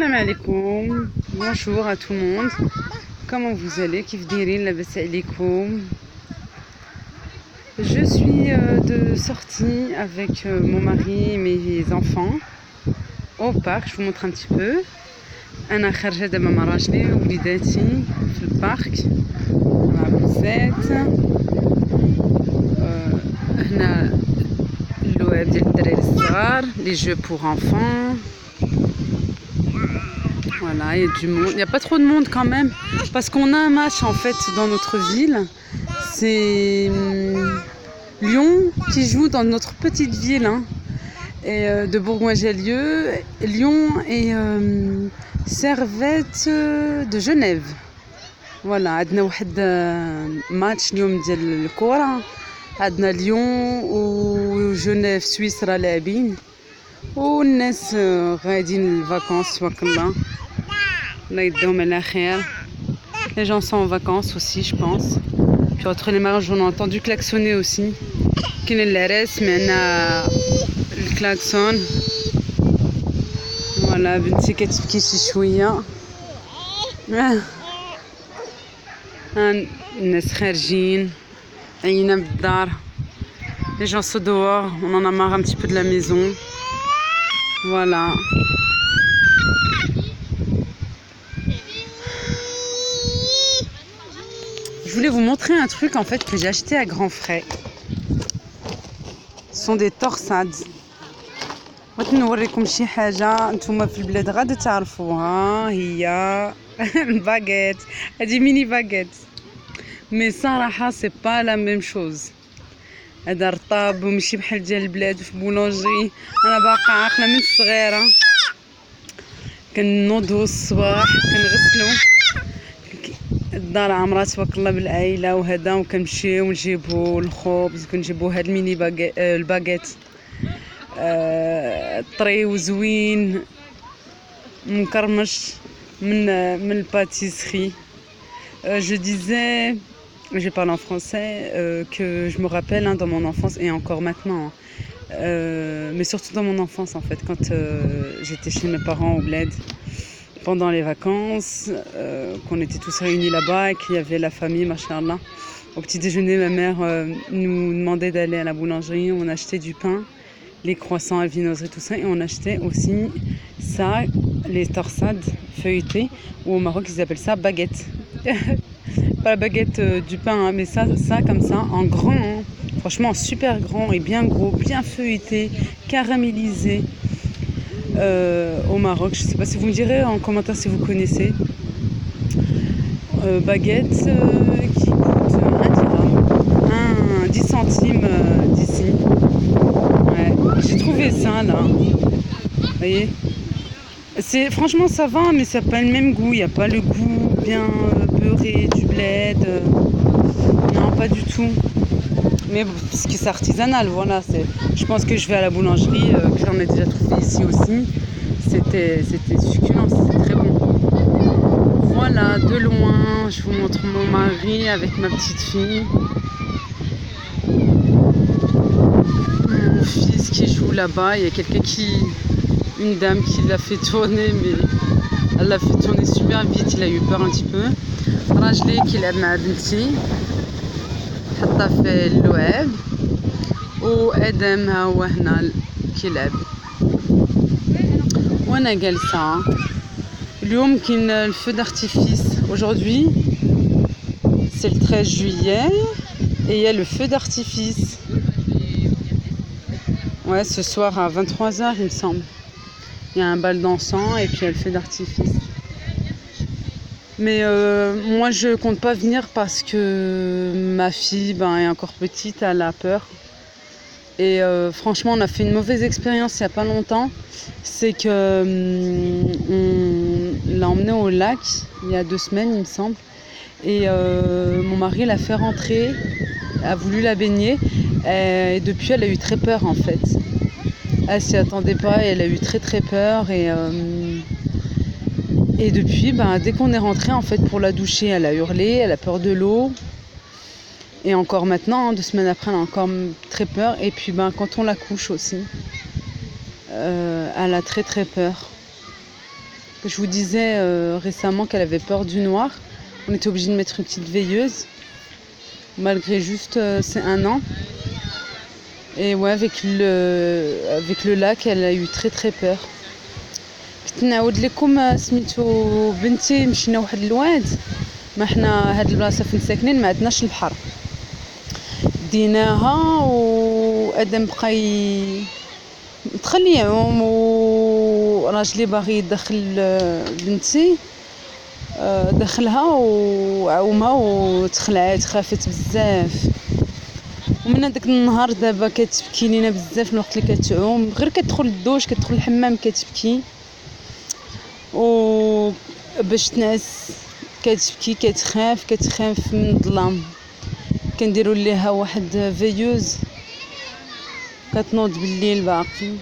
Salam alaikum, bonjour à tout le monde. Comment vous allez? Kif dirin labas alaikum. Je suis de sortie avec mon mari et mes enfants au parc. Je vous montre un petit peu. أنا خارجة دابا مع راجلي ووليداتي في البارك مع بزات. هنا اللعب ديال الدراري الصغار، les jeux pour enfants. Voilà, il y a du monde. Il n'y a pas trop de monde quand même, parce qu'on a un match en fait dans notre ville. C'est Lyon qui joue dans notre petite ville de Bourgoin-Jallieu. Lyon et Servette de Genève. Voilà, عندنا واحد ماتش اليوم ديال الكرة. عندنا ليون وجنيف سويسرا لاعبين والناس غاديين للفاكونس تبارك الله. الله يديهم على خير. Les gens sont en vacances aussi, je pense. Puis entre les mariages, on a entendu klaxonner aussi. كاين العراس معنا الكلاكسون. Voilà, بنتي كتبكي شي شوية. الناس خارجين عينا بالدار. Les gens sont dehors, on en a marre un petit peu de la maison. Voilà. Je voulais vous montrer un truc en fait que j'ai acheté à grands frais. Ce sont des torsades. بغيت نوريكم شي حاجه نتوما في البلاد غادي تعرفوها، هي الباغيت. هادي ميني باغيت، مي صراحه سي با لا ميم شوز. هذا رطاب وماشي بحال ديال البلاد في بولونجي. انا باقا عاقله من الصغيره كنوضو الصباح كنغسلو الدار عامره تبارك الله بالعائله وهذا، وكنمشيو نجيبو الخبز، كنجيبو هاد الميني باغيت الباغيت طري وزوين مكرمش من الباتيسري. Je disais, je parle en français, que je me rappelle dans mon enfance et encore maintenant, mais surtout dans mon enfance en fait, quand j'étais chez mes parents au bled pendant les vacances, qu'on était tous réunis là-bas et qu'il y avait la famille, machallah. Au petit déjeuner, ma mère nous demandait d'aller à la boulangerie, on achetait du pain, les croissants à viennoiserie, tout ça, et on achetait aussi ça, les torsades feuilletées, ou au Maroc ils appellent ça baguette. Pas la baguette du pain, mais ça comme ça, en grand, franchement super grand et bien gros, bien feuilleté, caramélisé. Au Maroc, je sais pas si vous me direz en commentaire si vous connaissez. Baguette qui coûte 1 dirham, 10 centimes d'ici. Ouais, j'ai trouvé ça là. Vous voyez, franchement ça va, mais ça n'a pas le même goût. Il n'y a pas le goût bien beurré du bled. Non, pas du tout. Mais parce que c'est artisanal, voilà. Je pense que je vais à la boulangerie, que j'en ai déjà trouvé ici aussi. C'était succulent, c'était très bon. Voilà, de loin, je vous montre mon mari avec ma petite fille. Mon fils qui joue là-bas, il y a une dame qui l'a fait tourner, mais elle l'a fait tourner super vite, il a eu peur un petit peu. راجلي كيلعب مع بنتي حطها في اللعاب، وادم ها هو هنا كيلعب وانا جالسه. اليوم كاين الفو d'artifice. Aujourd'hui c'est le 13 juillet et il y a le feu d'artifice. Ouais, ce soir à 23h il me semble. Il y a un bal dansant et puis il y a le feu d'artifice. Mais moi je compte pas venir parce que ma fille est encore petite, elle a peur. Et franchement on a fait une mauvaise expérience il y a pas longtemps. C'est que on l'a emmenée au lac il y a 2 semaines il me semble. Et mon mari l'a fait rentrer, a voulu la baigner. Et depuis elle a eu très peur en fait. Elle s'y attendait pas et elle a eu très très peur. Et depuis, dès qu'on est rentré en fait pour la doucher, elle a hurlé, elle a peur de l'eau. Et encore maintenant, 2 semaines après, elle a encore très peur. Et puis quand on la couche aussi, elle a très très peur. Je vous disais récemment qu'elle avait peur du noir. On était obligé de mettre une petite veilleuse, malgré juste c'est 1 an. Et ouais, avec le lac, elle a eu très très peur. كنت نعاود لكم سميتو بنتي مشينا واحد الواد، ما حنا هاد البلاصه فين ساكنين ما عندناش البحر، ديناها وادم بقى دخل يعوم وراجلي باغي يدخل بنتي، دخلها وعومها وتخلعت، خافت بزاف. ومن هذاك النهار دابا كتبكي لينا بزاف الوقت اللي كتعوم، غير كتدخل الدوش كتدخل الحمام كتبكي، و باش تنعس كتبكي كتخاف من الظلام. كنديروا ليها واحد فيوز كتنوض بالليل باقي.